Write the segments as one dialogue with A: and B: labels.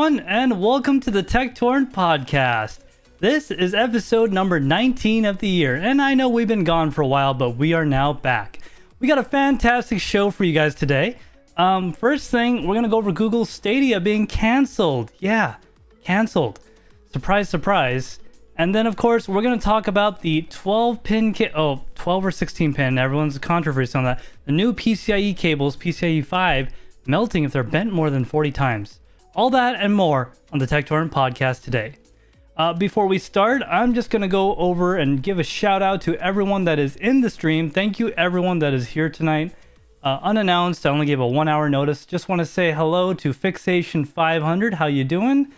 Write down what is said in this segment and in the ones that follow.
A: everyone, and welcome to the Tek Torrent Podcast. This is episode number 19 of the year, and I know we've been gone for a while, but we are now back. We got a fantastic show for you guys today. First thing, we're going to go over Google Stadia being canceled. Yeah, canceled. Surprise, surprise. And then, of course, we're going to talk about the 12-pin 12 or 16-pin. Everyone's controversy on that. The new PCIe cables, PCIe 5, melting if they're bent more than 40 times. All that and more on the Tek Torrent Podcast today. Before we start, I'm just going to go over and give a shout out to everyone that is in the stream. Thank you, everyone that is here tonight. Unannounced, I only gave a 1 hour notice. Just want to say hello to Fixation 500. How you doing?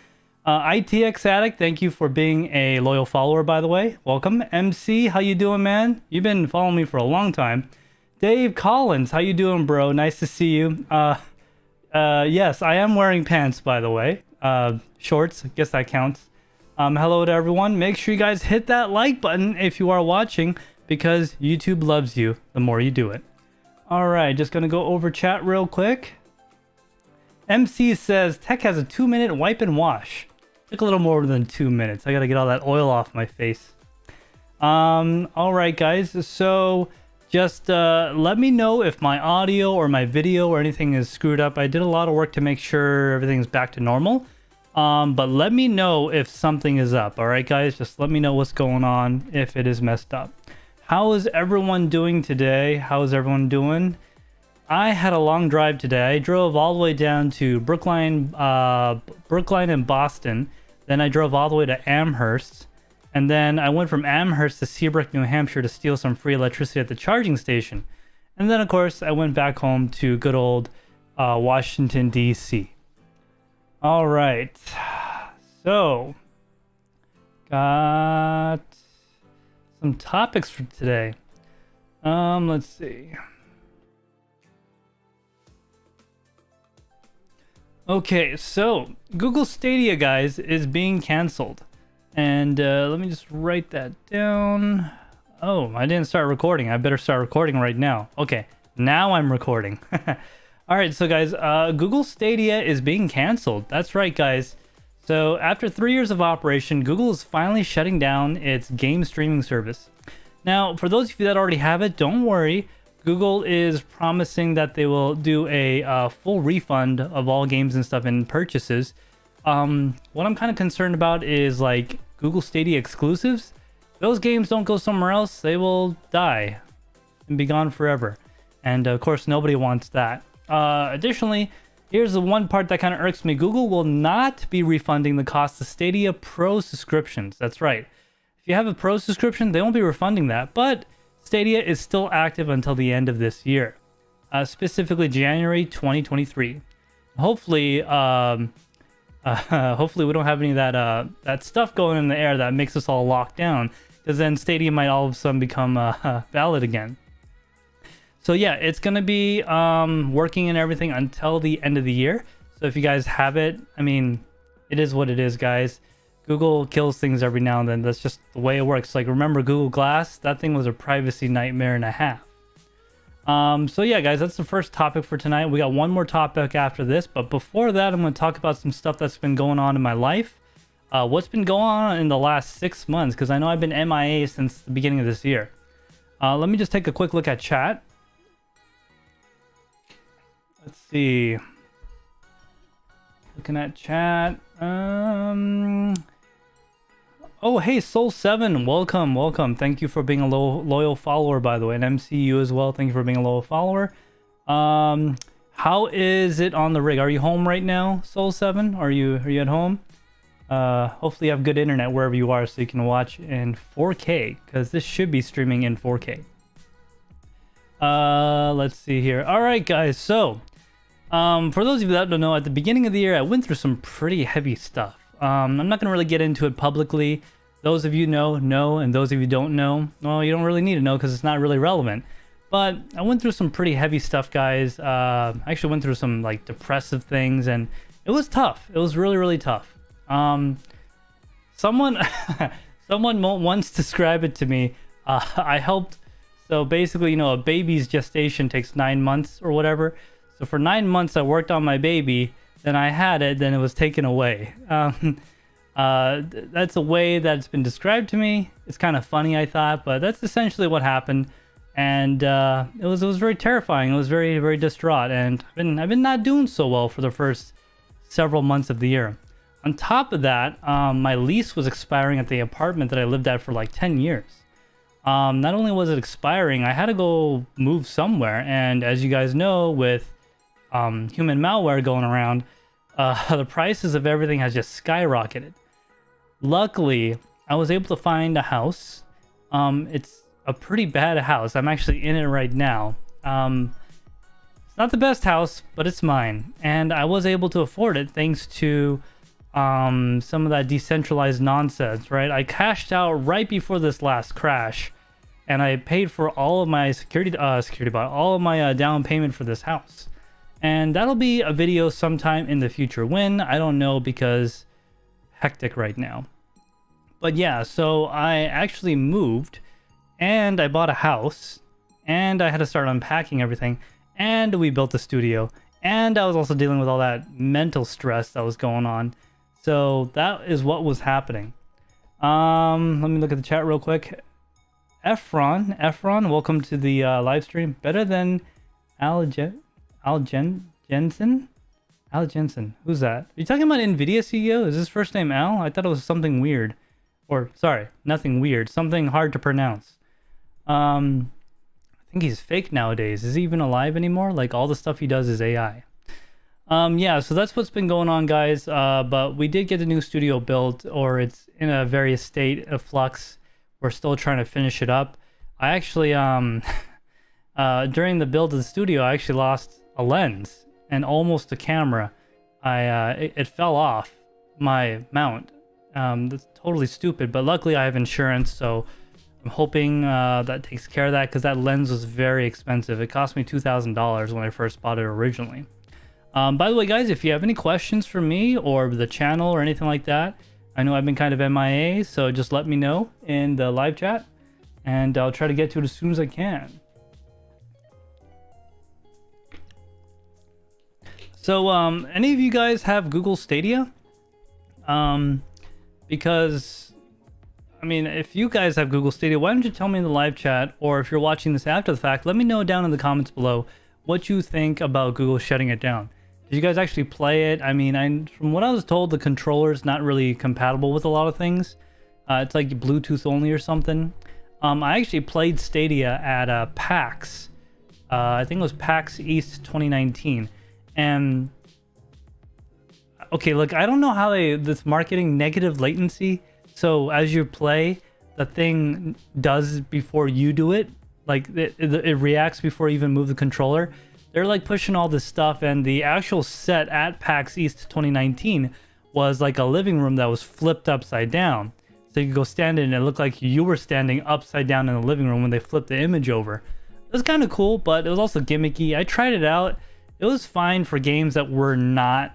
A: ITX Addict, thank you for being a loyal follower, by the way. Welcome. MC, how you doing, man? You've been following me for a long time. Dave Collins, how you doing, bro? Nice to see you. Yes, I am wearing pants, by the way. Shorts, I guess that counts. Hello to everyone. Make sure you guys hit that like button if you are watching, because YouTube loves you the more you do it. All right, just gonna go over chat real quick. MC says, Tek has a 2-minute wipe and wash. Took a little more than 2 minutes. I gotta get all that oil off my face. All right, guys. So just let me know if my audio or my video or anything is screwed up. I did a lot of work to make sure everything's back to normal. But let me know if something is up. All right, guys. Just let me know what's going on if it is messed up. How is everyone doing today? How is everyone doing? I had a long drive today. I drove all the way down to Brookline and Boston. Then I drove all the way to Amherst. And then I went from Amherst to Seabrook, New Hampshire to steal some free electricity at the charging station. And then, of course, I went back home to good old Washington, D.C. All right. So, got some topics for today. Let's see. Okay, so Google Stadia, guys, is being canceled. And let me just write that down. Oh, I didn't start recording. I better start recording right now. Okay, now I'm recording. All right, so guys, Google Stadia is being canceled. That's right, guys. So after 3 years of operation, Google is finally shutting down its game streaming service. Now, for those of you that already have it, don't worry. Google is promising that they will do a full refund of all games and stuff and purchases. What I'm kind of concerned about is like Google Stadia exclusives. Those games don't go somewhere else, they will die and be gone forever. And of course, nobody wants that. Additionally, here's the one part that kind of irks me. Google will not be refunding the cost of Stadia Pro subscriptions. That's right. If you have a Pro subscription, they won't be refunding that. But Stadia is still active until the end of this year, specifically January 2023. Hopefully, hopefully we don't have any of that stuff going in the air that makes us all locked down, because then Stadia might all of a sudden become valid again. So yeah, it's going to be working and everything until the end of the year. So if you guys have it, I mean, it is what it is, guys. Google kills things every now and then. That's just the way it works. Like, remember Google Glass? That thing was a privacy nightmare and a half. So yeah, guys, that's the first topic for tonight. We got one more topic after this. But before that, I'm going to talk about some stuff that's been going on in my life. What's been going on in the last 6 months? Because I know I've been MIA since the beginning of this year. Let me just take a quick look at chat. Let's see. Looking at chat. Oh, hey, Soul7, welcome, welcome. Thank you for being a loyal follower, by the way, and MCU as well. Thank you for being a loyal follower. How is it on the rig? Are you home right now, Soul7? Are you at home? Hopefully you have good internet wherever you are so you can watch in 4K, because this should be streaming in 4K. Let's see here. All right, guys, so for those of you that don't know, at the beginning of the year, I went through some pretty heavy stuff. I'm not going to really get into it publicly. Those of you know, and those of you don't know, well, you don't really need to know because it's not really relevant. But I went through some pretty heavy stuff, guys. I actually went through some like depressive things, and it was tough. It was really, really tough. Someone once described it to me. I helped. So basically, you know, a baby's gestation takes 9 months or whatever. So for 9 months, I worked on my baby. then I had it, then it was taken away. That's a way that it's been described to me. It's kind of funny, I thought, but that's essentially what happened. And it was very terrifying. It was very, very distraught, and I've been not doing so well for the first several months of the year. On top of that, my lease was expiring at the apartment that I lived at for like 10 years. Not only was it expiring, I had to go move somewhere, and as you guys know, with human malware going around, the prices of everything has just skyrocketed. Luckily, I was able to find a house. It's a pretty bad house. I'm actually in it right now. It's not the best house, but it's mine, and I was able to afford it thanks to some of that decentralized nonsense, right? I cashed out right before this last crash, and I paid for all of my all of my down payment for this house. And that'll be a video sometime in the future. When, I don't know, because hectic right now. But yeah, so I actually moved, and I bought a house, and I had to start unpacking everything, and we built a studio, and I was also dealing with all that mental stress that was going on. So that is what was happening. Let me look at the chat real quick. Efron, welcome to the live stream. Better than Al Jensen? Who's that? Are you talking about NVIDIA CEO? Is his first name Al? I thought it was something weird. Or, sorry, nothing weird. Something hard to pronounce. I think he's fake nowadays. Is he even alive anymore? Like, all the stuff he does is AI. Yeah, so that's what's been going on, guys. But we did get the new studio built, or it's in a various state of flux. We're still trying to finish it up. I actually, during the build of the studio, I actually lost a lens and almost a camera. It fell off my mount. That's totally stupid, but luckily I have insurance, so I'm hoping that takes care of that, because that lens was very expensive. It cost me $2,000 when I first bought it originally. By the way, guys, if you have any questions for me or the channel or anything like that, I know I've been kind of MIA, so just let me know in the live chat, and I'll try to get to it as soon as I can. So, any of you guys have Google Stadia? Because, I mean, if you guys have Google Stadia, why don't you tell me in the live chat, or if you're watching this after the fact, let me know down in the comments below what you think about Google shutting it down. Did you guys actually play it? I mean, from what I was told, the controller is not really compatible with a lot of things. It's like Bluetooth only or something. I actually played Stadia at PAX. I think it was PAX East 2019. And okay, look, I don't know how this marketing negative latency. So as you play, the thing does before you do it. Like it reacts before you even move the controller. They're like pushing all this stuff, and the actual set at PAX East 2019 was like a living room that was flipped upside down. So you could go stand in and it looked like you were standing upside down in the living room when they flipped the image over. It was kind of cool, but it was also gimmicky. I tried it out. It was fine for games that were not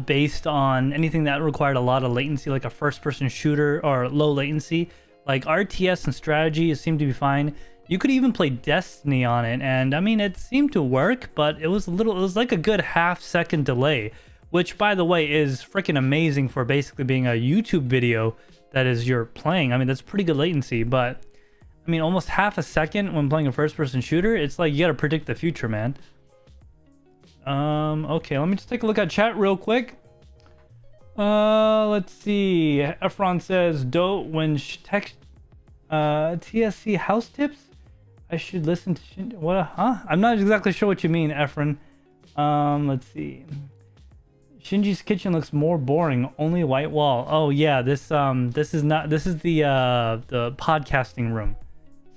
A: based on anything that required a lot of latency, like a first-person shooter or low latency. Like RTS and strategy, it seemed to be fine. You could even play Destiny on it, and I mean, it seemed to work, but it was like a good half-second delay, which, by the way, is freaking amazing for basically being a YouTube video that is you're playing. I mean, that's pretty good latency, but I mean, almost half a second when playing a first-person shooter, it's like you gotta predict the future, man. Okay, let me just take a look at chat real quick. Let's see. Efron says, "Dope when TSC house tips. I should listen to what? Huh? I'm not exactly sure what you mean, Efron. Let's see. Shinji's kitchen looks more boring. Only white wall. Oh yeah, this is the podcasting room.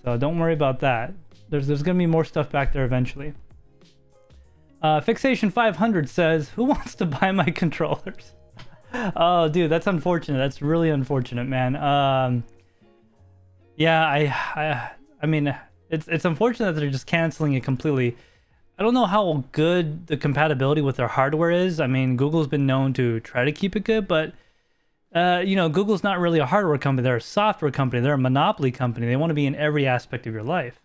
A: So don't worry about that. There's gonna be more stuff back there eventually." Fixation 500 says, "Who wants to buy my controllers?" Oh, dude, that's unfortunate. That's really unfortunate, man. Yeah, I mean, it's unfortunate that they're just canceling it completely. I don't know how good the compatibility with their hardware is. I mean, Google's been known to try to keep it good, but you know, Google's not really a hardware company. They're a software company. They're a monopoly company. They want to be in every aspect of your life.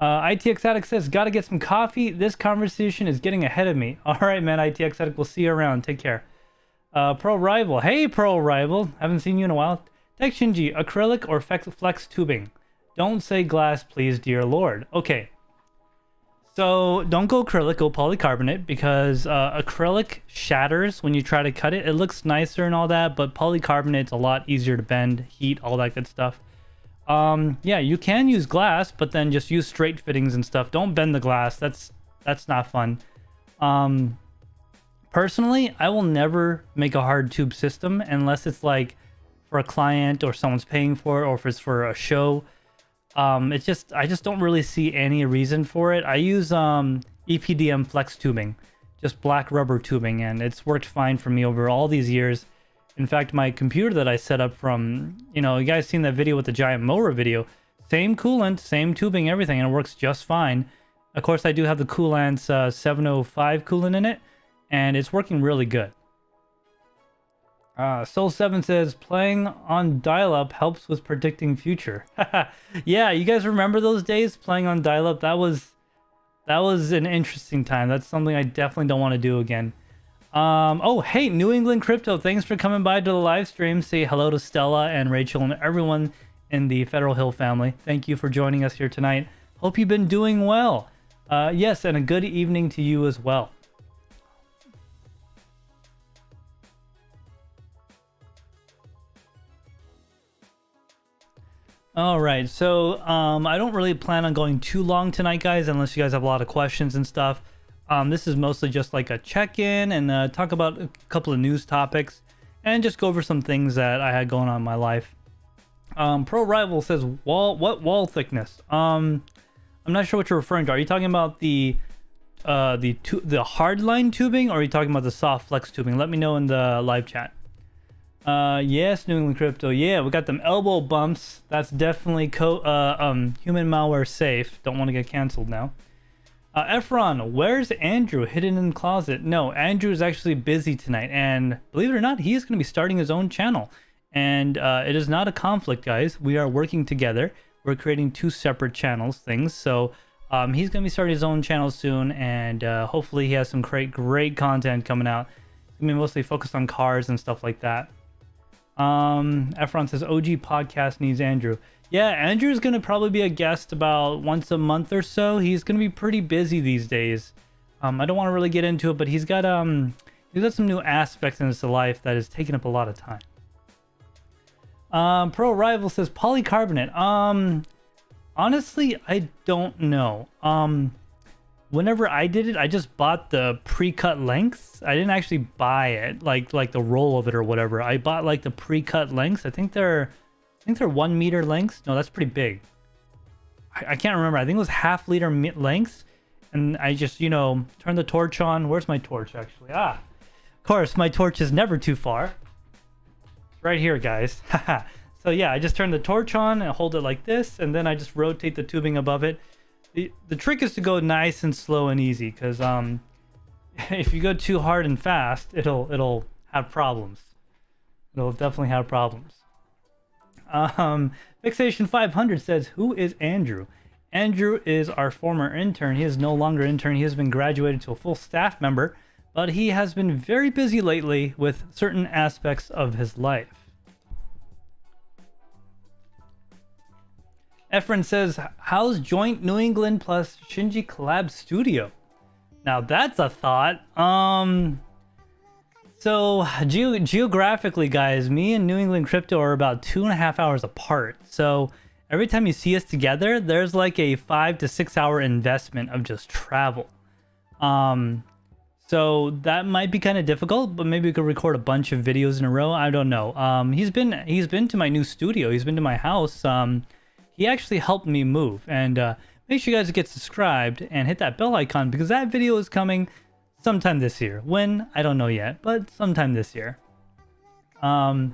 A: ITX Addict says, gotta get some coffee. This conversation is getting ahead of me. All right, man, ITX Addict, we'll see you around. Take care. Pro Rival. Hey, Pro Rival. Haven't seen you in a while. TekShinji, acrylic or flex tubing? Don't say glass, please, dear Lord. Okay. So don't go acrylic, go polycarbonate, because acrylic shatters when you try to cut it. It looks nicer and all that, but polycarbonate's a lot easier to bend, heat, all that good stuff. Yeah, you can use glass, but then just use straight fittings and stuff. Don't bend the glass. That's not fun. Personally, I will never make a hard tube system unless it's like for a client or someone's paying for it, or if it's for a show. I just don't really see any reason for it. I use EPDM flex tubing, just black rubber tubing, and it's worked fine for me over all these years. In fact, my computer that I set up from, you guys seen that video with the giant mower video, same coolant, same tubing, everything, and it works just fine. Of course, I do have the Coolant's 705 coolant in it, and it's working really good. Soul7 says, playing on dial-up helps with predicting future. Yeah, you guys remember those days playing on dial-up? That was an interesting time. That's something I definitely don't want to do again. Oh, hey, New England Crypto, thanks for coming by to the live stream. Say hello to Stella and Rachel and everyone in the Federal Hill family. Thank you for joining us here tonight. Hope you've been doing well. Yes, and a good evening to you as well. All right, so I don't really plan on going too long tonight, guys, unless you guys have a lot of questions and stuff. This is mostly just like a check-in and talk about a couple of news topics and just go over some things that I had going on in my life. Pro Rival says, what wall thickness? I'm not sure what you're referring to. Are you talking about the hardline tubing, or are you talking about the soft flex tubing? Let me know in the live chat. Yes, New England Crypto. Yeah, we got them elbow bumps. That's definitely human malware safe. Don't want to get canceled now. Efron, where's Andrew? Hidden in the closet. No, Andrew is actually busy tonight, and believe it or not, he is going to be starting his own channel. And it is not a conflict, guys. We are working together. We're creating two separate things. So he's going to be starting his own channel soon, and hopefully he has some great content coming out. It's going to be mostly focused on cars and stuff like that. Efron says OG podcast needs Andrew. Yeah, Andrew's gonna probably be a guest about once a month or so. He's gonna be pretty busy these days. I don't want to really get into it, but he's got some new aspects in his life that is taking up a lot of time. Pro Rival says polycarbonate. Honestly, I don't know. Whenever I did it, I just bought the pre-cut lengths. I didn't actually buy it, like the roll of it or whatever. I bought like the pre-cut lengths. I think they're 1 meter lengths. No, that's pretty big. I can't remember. I think it was half-liter lengths. And I just, turn the torch on. Where's my torch, actually? Of course, my torch is never too far. Right here, guys. So yeah, I just turn the torch on and hold it like this, and then I just rotate the tubing above it. The trick is to go nice and slow and easy, because if you go too hard and fast, it'll have problems. It'll definitely have problems. Fixation 500 says, who is Andrew? Andrew is our former intern. He is no longer intern. He has been graduated to a full staff member, but he has been very busy lately with certain aspects of his life. Efren says, how's joint New England plus Shinji collab studio? Now that's a thought. So geographically, guys, me and New England Crypto are about 2.5 hours apart. So every time you see us together, there's like a 5 to 6 hour investment of just travel. So that might be kind of difficult, but maybe we could record a bunch of videos in a row. I don't know. He's been to my new studio. He's been to my house. He actually helped me move, and make sure you guys get subscribed and hit that bell icon, because that video is coming sometime this year. When, I don't know yet, but sometime this year. New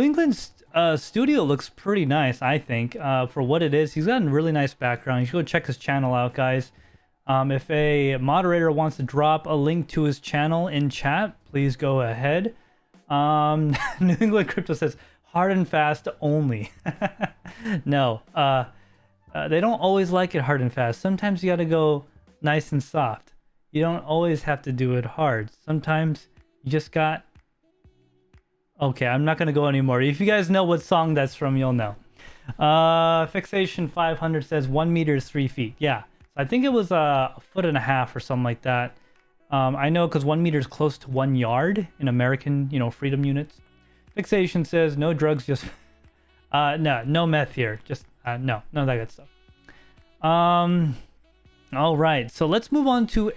A: England's studio looks pretty nice, I think, for what it is. He's got a really nice background. You should go check his channel out, guys. If a moderator wants to drop a link to his channel in chat, please go ahead. New England Crypto says, hard and fast only. No. They don't always like it hard and fast. Sometimes you got to go nice and soft. You don't always have to do it hard. Sometimes you just got... Okay, I'm not going to go anymore. If you guys know what song that's from, you'll know. Fixation 500 says 1 meter is 3 feet. Yeah, I think it was a foot and a half or something like that. I know because 1 meter is close to 1 yard in American, freedom units. Fixation says no drugs, just no meth here. Just no, none of that good stuff. All right, so let's move on to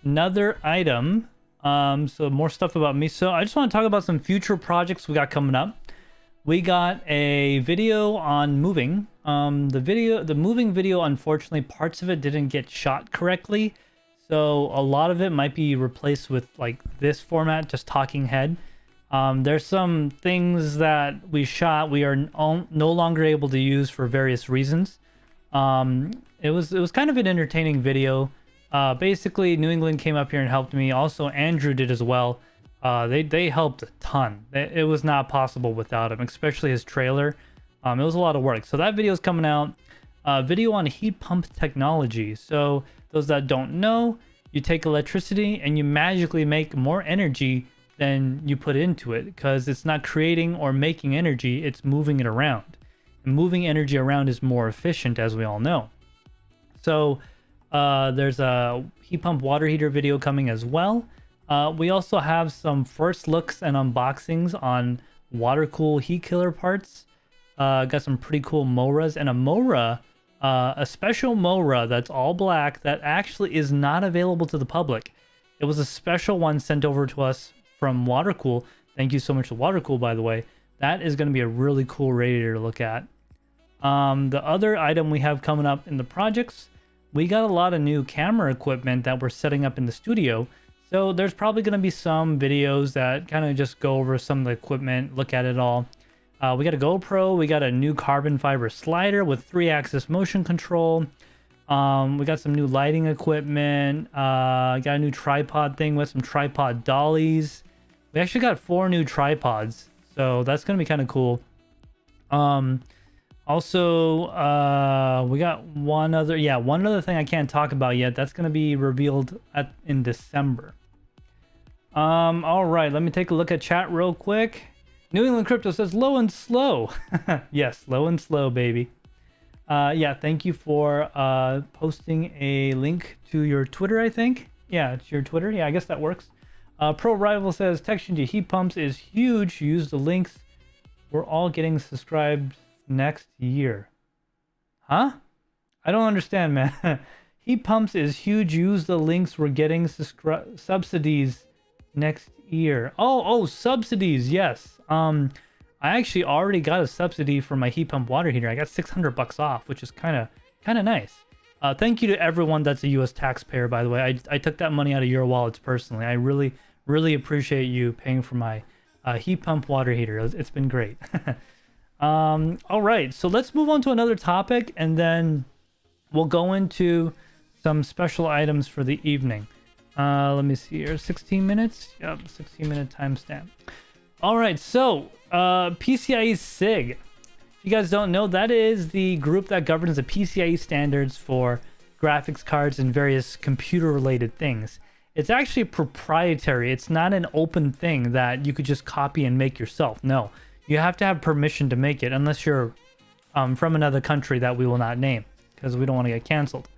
A: another item. So more stuff about me. So I just want to talk about some future projects we got coming up. We got a video on moving. The moving video, unfortunately, parts of it didn't get shot correctly. So a lot of it might be replaced with like this format, just talking head. There's some things that we shot we are no longer able to use for various reasons. It was kind of an entertaining video. Basically, New England came up here and helped me. Also, Andrew did as well. They helped a ton. It was not possible without him, especially his trailer. It was a lot of work. So that video is coming out. Video on heat pump technology. So those that don't know, you take electricity and you magically make more energy than you put into it, because it's not creating or making energy, it's moving it around. And moving energy around is more efficient, as we all know. So there's a heat pump water heater video coming as well. We also have some first looks and unboxings on water cool heat killer parts. Got some pretty cool Moras and a Mora, a special Mora that's all black that actually is not available to the public. It was a special one sent over to us from Watercool. Thank you so much to Watercool, by the way. That is going to be a really cool radiator to look at. The other item we have coming up in the projects, we got a lot of new camera equipment that we're setting up in the studio. So there's probably going to be some videos that kind of just go over some of the equipment, look at it all. We got a GoPro, we got a new carbon fiber slider with 3-axis motion control. We got some new lighting equipment. Got a new tripod thing with some tripod dollies. We actually got 4 new tripods, so that's going to be kind of cool. Also, we got one other thing I can't talk about yet. That's going to be revealed in December. All right, let me take a look at chat real quick. New England Crypto says low and slow. Yes, low and slow, baby. Yeah, thank you for posting a link to your Twitter, I think. Yeah, it's your Twitter. Yeah, I guess that works. Pro Rival says TekShinji heat pumps is huge. Use the links. We're all getting subscribed next year. Huh? I don't understand, man. Heat pumps is huge. Use the links. We're getting subsidies next year. Oh, subsidies. Yes. I actually already got a subsidy for my heat pump water heater. I got $600 off, which is kind of nice. Thank you to everyone that's a U.S. taxpayer, by the way. I took that money out of your wallets personally. I really appreciate you paying for my heat pump water heater. It's been great. All right, so let's move on to another topic, and then we'll go into some special items for the evening. Let me see here. 16 minutes? Yep, 16-minute timestamp. All right, so PCIe SIG. If you guys don't know, that is the group that governs the PCIe standards for graphics cards and various computer-related things. It's actually proprietary. It's not an open thing that you could just copy and make yourself. No, you have to have permission to make it, unless you're from another country that we will not name, because we don't want to get canceled.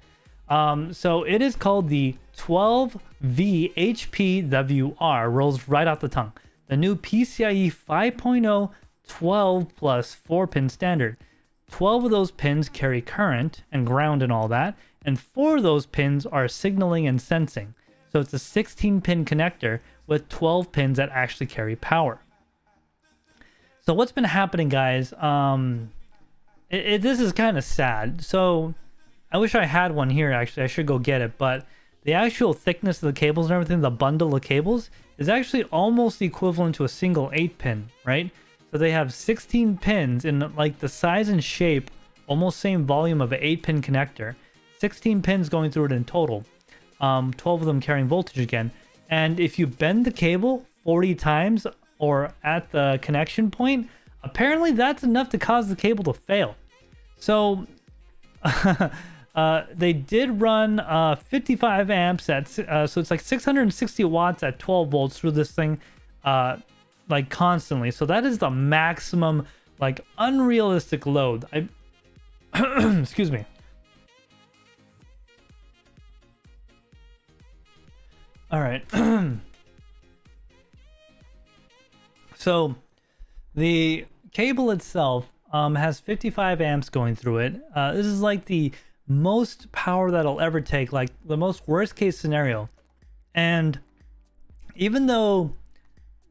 A: So it is called the 12VHPWR, rolls right off the tongue. The new PCIe 5.0 12 plus 4-pin standard. 12 of those pins carry current and ground and all that, and 4 of those pins are signaling and sensing. So it's a 16-pin connector with 12 pins that actually carry power. So what's been happening, guys, this is kind of sad. So I wish I had one here, actually. I should go get it. But the actual thickness of the cables and everything, the bundle of cables, is actually almost equivalent to a single 8-pin, right? So they have 16 pins in like the size and shape, almost same volume of an 8-pin connector. 16 pins going through it in total. 12 of them carrying voltage again. And if you bend the cable 40 times or at the connection point, apparently that's enough to cause the cable to fail. So They did run 55 amps at so it's like 660 watts at 12 volts through this thing, like constantly. So that is the maximum, like unrealistic load. Excuse me. All right. So the cable itself has 55 amps going through it. This is like the most power that it'll ever take, like the most worst case scenario. And even though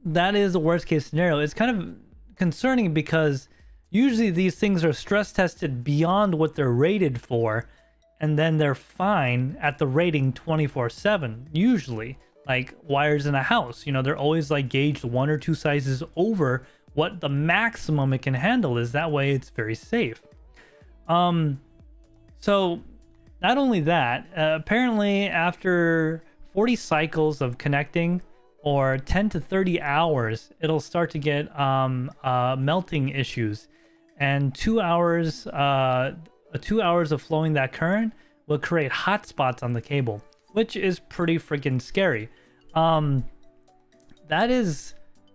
A: that is the worst case scenario, it's kind of concerning because usually these things are stress tested beyond what they're rated for, and then they're fine at the rating 24/7. Usually, like wires in a house, you know, they're always like gauged 1 or 2 sizes over what the maximum it can handle is. That way it's very safe. So not only that, apparently after 40 cycles of connecting or 10 to 30 hours, it'll start to get melting issues, and 2 hours of flowing that current will create hot spots on the cable, which is pretty freaking scary. That is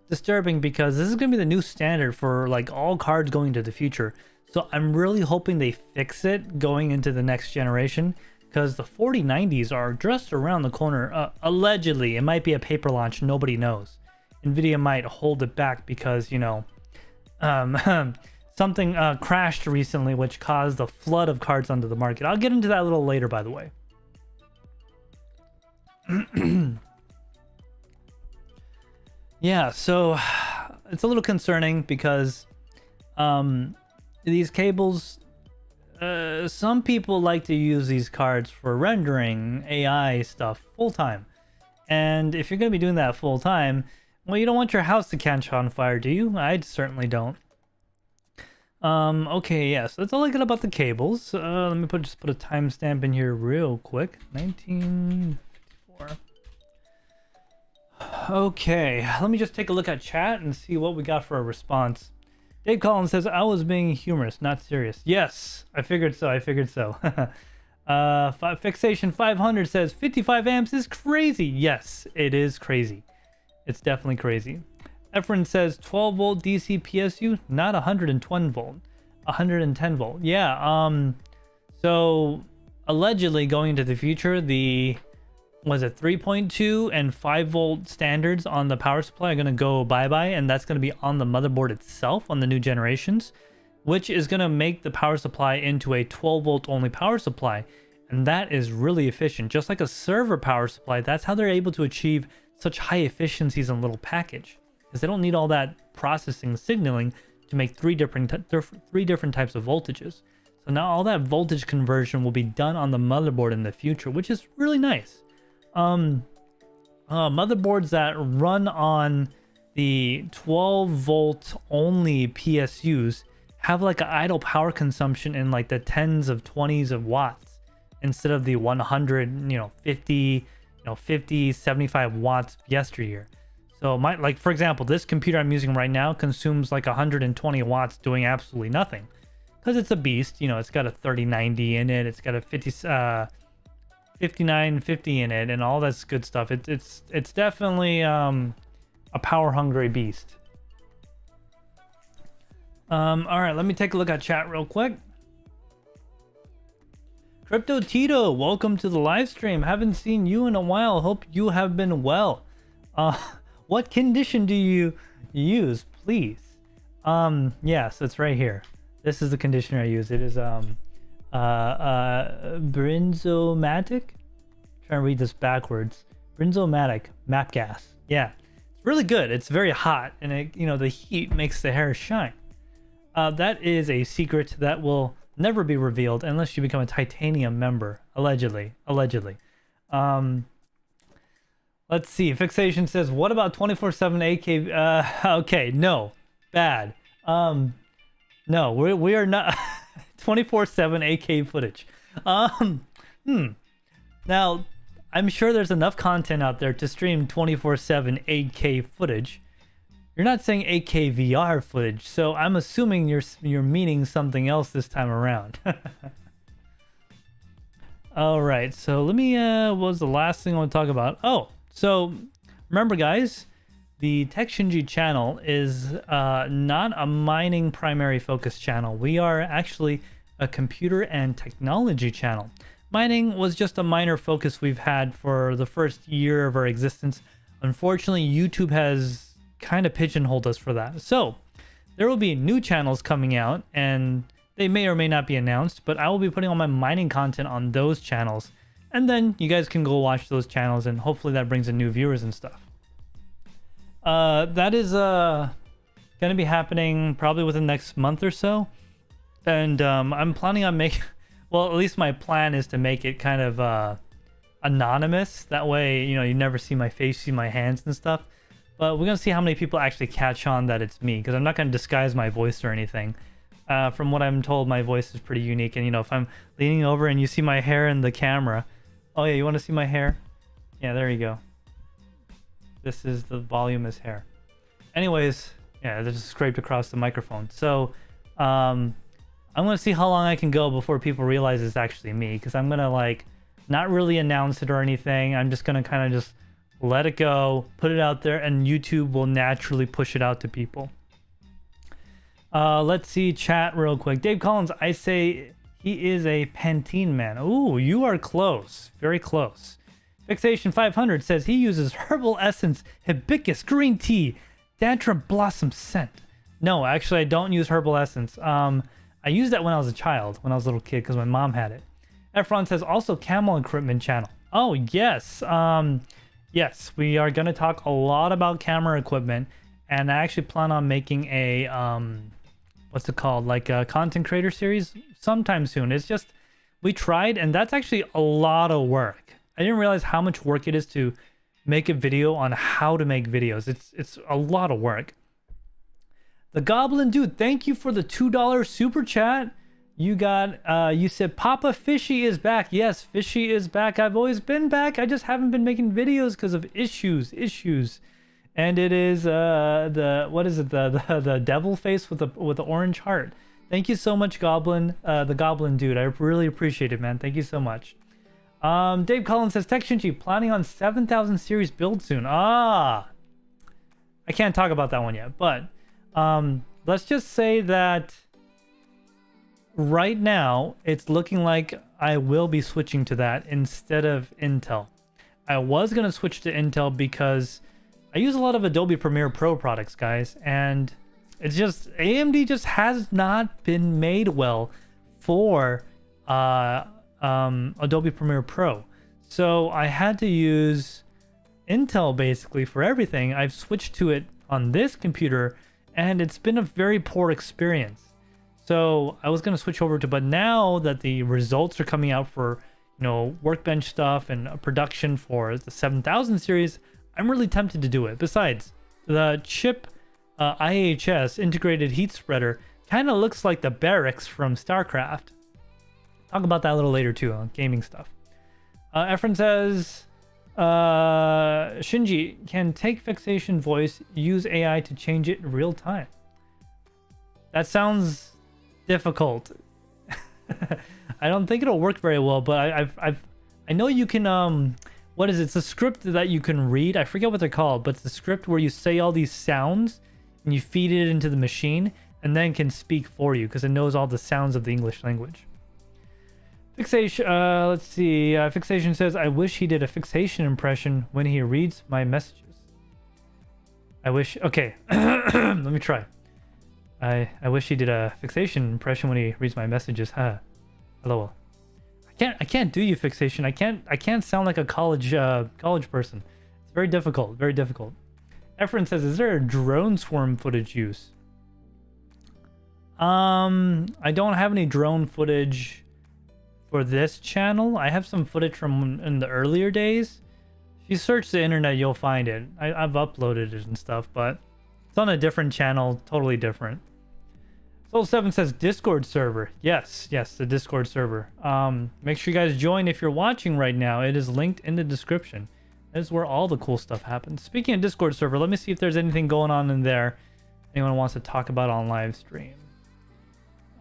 A: disturbing because this is going to be the new standard for like all cards going into the future. So I'm really hoping they fix it going into the next generation, because the 4090s are just around the corner. Allegedly, it might be a paper launch. Nobody knows. Nvidia might hold it back because, you know, something crashed recently, which caused a flood of cards onto the market. I'll get into that a little later, by the way. Yeah, so it's a little concerning because these cables, some people like to use these cards for rendering AI stuff full time. And if you're going to be doing that full time, well, you don't want your house to catch on fire, do you? I certainly don't. Okay, yes, that's all I got about the cables. Let me just put a timestamp in here real quick. 1954. Okay, let me just take a look at chat and see what we got for a response. Dave Collins says, I was being humorous, not serious. Yes, I figured so. Fixation 500 says 55 amps is crazy. Yes, it is crazy. It's definitely crazy. Efren says 12 volt DC PSU, not 110 volt. 110 volt. Yeah, so allegedly going into the future, the 3.2 and 5 volt standards on the power supply are going to go bye-bye, and that's going to be on the motherboard itself on the new generations, which is going to make the power supply into a 12 volt only power supply. And that is really efficient. Just like a server power supply, that's how they're able to achieve such high efficiencies in a little package, because they don't need all that processing signaling to make three different types of voltages. So now all that voltage conversion will be done on the motherboard in the future, which is really nice. Motherboards that run on the 12 volt only PSUs have like an idle power consumption in like the 10s of 20s of watts instead of the 100, 50, 75 watts yesteryear. So for example, this computer I'm using right now consumes like 120 watts doing absolutely nothing, because it's a beast. It's got a 3090 in it, it's got a 5950 in it, and all that's good stuff. It's definitely a power hungry beast. All right, let me take a look at chat real quick. Crypto Tito, welcome to the live stream. Haven't seen you in a while. Hope you have been well. What condition do you use, please? Yes, it's right here. This is the conditioner I use. It is Brinzomatic. Trying to read this backwards. Brinzomatic map gas. Yeah, it's really good. It's very hot, and the heat makes the hair shine. That is a secret that will never be revealed unless you become a titanium member. Allegedly. Let's see. Fixation says, what about 24/7 AK? Okay, no, bad. No, we are not 24/7 AK footage. Now, I'm sure there's enough content out there to stream 24/7 AK footage. You're not saying AK VR footage, so I'm assuming you're meaning something else this time around. All right, so let me, what was the last thing I want to talk about? Oh, so remember guys, the TekShinji channel is not a mining primary focus channel. We are actually a computer and technology channel. Mining was just a minor focus we've had for the first year of our existence. Unfortunately, YouTube has kind of pigeonholed us for that. So there will be new channels coming out, and they may or may not be announced, but I will be putting all my mining content on those channels. And then you guys can go watch those channels, and hopefully that brings in new viewers and stuff. That is going to be happening probably within the next month or so. And I'm planning on making... Well, at least my plan is to make it kind of anonymous. That way, you know, you never see my face, see my hands and stuff. But we're going to see how many people actually catch on that it's me, because I'm not going to disguise my voice or anything. From what I'm told, my voice is pretty unique. And, you know, if I'm leaning over and you see my hair in the camera... Oh, yeah, you want to see my hair? Yeah, there you go. This is the voluminous hair. Anyways, yeah, they just scraped across the microphone. So, I'm going to see how long I can go before people realize it's actually me. Because I'm going to, like, not really announce it or anything. I'm just going to kind of just let it go, put it out there, and YouTube will naturally push it out to people. Let's see chat real quick. Dave Collins, I say he is a Pantene man. Ooh, you are close. Very close. Fixation 500 says he uses Herbal Essence Hibiscus Green Tea Tantrum Blossom Scent. No, actually, I don't use Herbal Essence. I used that when I was a child, when I was a little kid, because my mom had it. Efron says also Camel Equipment channel. Oh, yes. Yes, we are going to talk a lot about camera equipment, and I actually plan on making a... what's it called, like a content creator series sometime soon. It's just, we tried, and that's actually a lot of work. I didn't realize how much work it is to make a video on how to make videos. It's a lot of work. The Goblin Dude, thank you for the $2 super chat. You got, you said Papa Fishy is back. Yes, Fishy is back. I've always been back. I just haven't been making videos because of issues. And it is the devil face with the orange heart. Thank you so much, Goblin, the Goblin Dude. I really appreciate it, man. Thank you so much. Dave Collins says TekShinji planning on 7000 series build soon. I can't talk about that one yet, but let's just say that right now it's looking like I will be switching to that instead of Intel. I was gonna switch to Intel because I use a lot of Adobe Premiere Pro products, guys, and it's just AMD just has not been made well for Adobe Premiere Pro. So I had to use Intel basically for everything. I've switched to it on this computer, and it's been a very poor experience. So I was going to switch over to, but now that the results are coming out for, you know, Workbench stuff and production for the 7000 series, I'm really tempted to do it. Besides, the chip IHS integrated heat spreader kind of looks like the barracks from StarCraft. Talk about that a little later too on gaming stuff. Efren says, Shinji, can take fixation voice use AI to change it in real time? That sounds difficult. I don't think it'll work very well, but I know you can what is it? It's a script that you can read. I forget what they're called, but it's a script where you say all these sounds and you feed it into the machine and then can speak for you because it knows all the sounds of the English language. Fixation, let's see. Fixation says, I wish he did a fixation impression when he reads my messages. I wish, okay, let me try. I wish he did a fixation impression when he reads my messages. Huh. Hello. I can't do you fixation. I can't sound like a college person. It's very difficult, very difficult. Efren says, is there a drone swarm footage use? I don't have any drone footage for this channel. I have some footage from in the earlier days. If you search the internet, you'll find it. I've uploaded it and stuff, but it's on a different channel, totally different. Soul7 says Discord server. Yes, the Discord server. Make sure you guys join if you're watching right now. It is linked in the description. That is where all the cool stuff happens. Speaking of Discord server, let me see if there's anything going on in there anyone wants to talk about on live stream.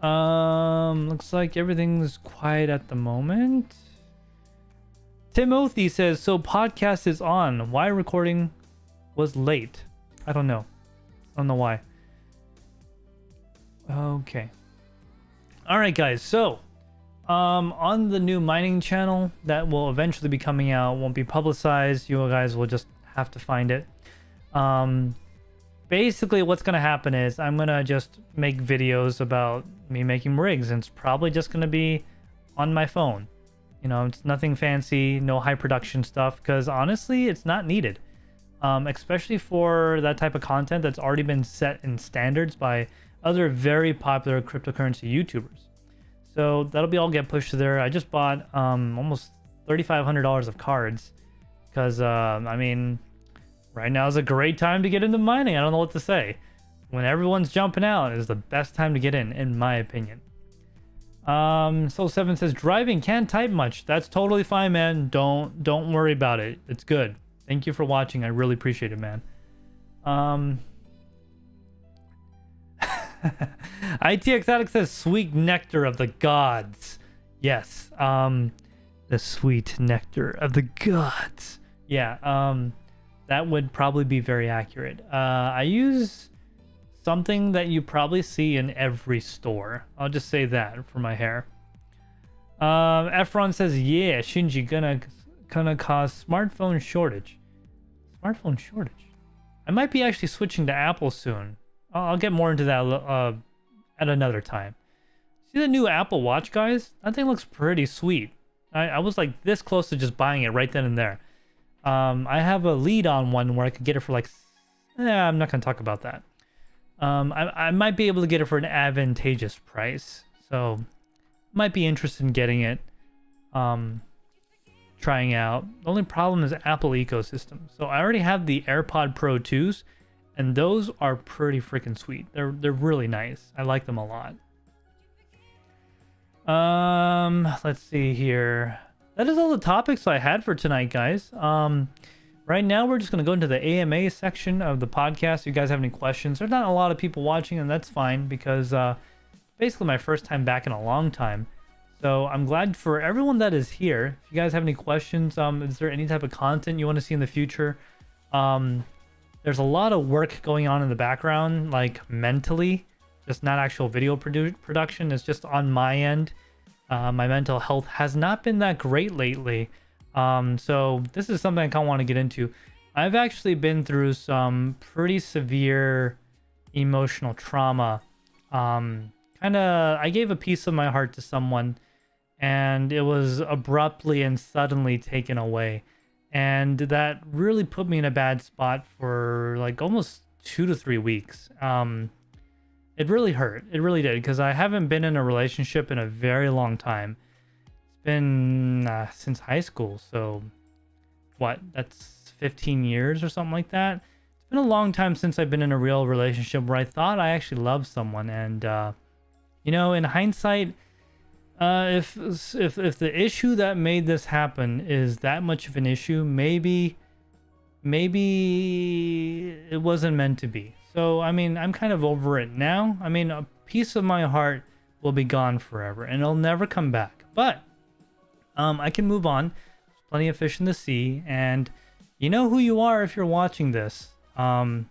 A: Looks like everything's quiet at the moment. Timothy says, so podcast is on. Why recording was late? I don't know. I don't know why. Okay. All right, guys. So, on the new mining channel that will eventually be coming out, won't be publicized. You guys will just have to find it. Basically, what's going to happen is I'm going to just make videos about me making rigs, and it's probably just going to be on my phone. You know, it's nothing fancy, no high production stuff, because honestly, it's not needed. Especially for that type of content that's already been set in standards by other very popular cryptocurrency YouTubers. So that'll be all get pushed to there. I just bought almost $3,500 of cards because, I mean, right now is a great time to get into mining. I don't know what to say. When everyone's jumping out is the best time to get in my opinion. Soul7 says, driving, can't type much. That's totally fine, man. Don't worry about it. It's good. Thank you for watching. I really appreciate it, man. ITX Addict says, sweet nectar of the gods. Yes. The sweet nectar of the gods. Yeah. That would probably be very accurate. I use something that you probably see in every store. I'll just say that for my hair. Efron says, yeah, Shinji gonna cause smartphone shortage. Smartphone shortage. I might be actually switching to Apple soon. I'll get more into that at another time. See the new Apple Watch, guys? That thing looks pretty sweet. I was like this close to just buying it right then and there. I have a lead on one where I could get it for like... I'm not gonna talk about that. I might be able to get it for an advantageous price, so might be interested in getting it, trying out. The only problem is Apple ecosystem. So I already have the AirPod Pro 2s, and those are pretty freaking sweet. They're really nice. I like them a lot. Let's see here. That is all the topics I had for tonight, guys. Right now, we're just going to go into the AMA section of the podcast. If you guys have any questions, there's not a lot of people watching, and that's fine because basically my first time back in a long time. So I'm glad for everyone that is here. If you guys have any questions, is there any type of content you want to see in the future? There's a lot of work going on in the background, like mentally, just not actual video production. It's just on my end. My mental health has not been that great lately. So this is something I kind of want to get into. I've actually been through some pretty severe emotional trauma. I gave a piece of my heart to someone, and it was abruptly and suddenly taken away. And that really put me in a bad spot for like almost 2 to 3 weeks. It really hurt. It really did, because I haven't been in a relationship in a very long time. It's been since high school, so what? That's 15 years or something like that. It's been a long time since I've been in a real relationship where I thought I actually loved someone. And you know, in hindsight, if the issue that made this happen is that much of an issue, maybe it wasn't meant to be. So, I mean, I'm kind of over it now. I mean, a piece of my heart will be gone forever, and it'll never come back. But I can move on. There's plenty of fish in the sea, and you know who you are if you're watching this. Don't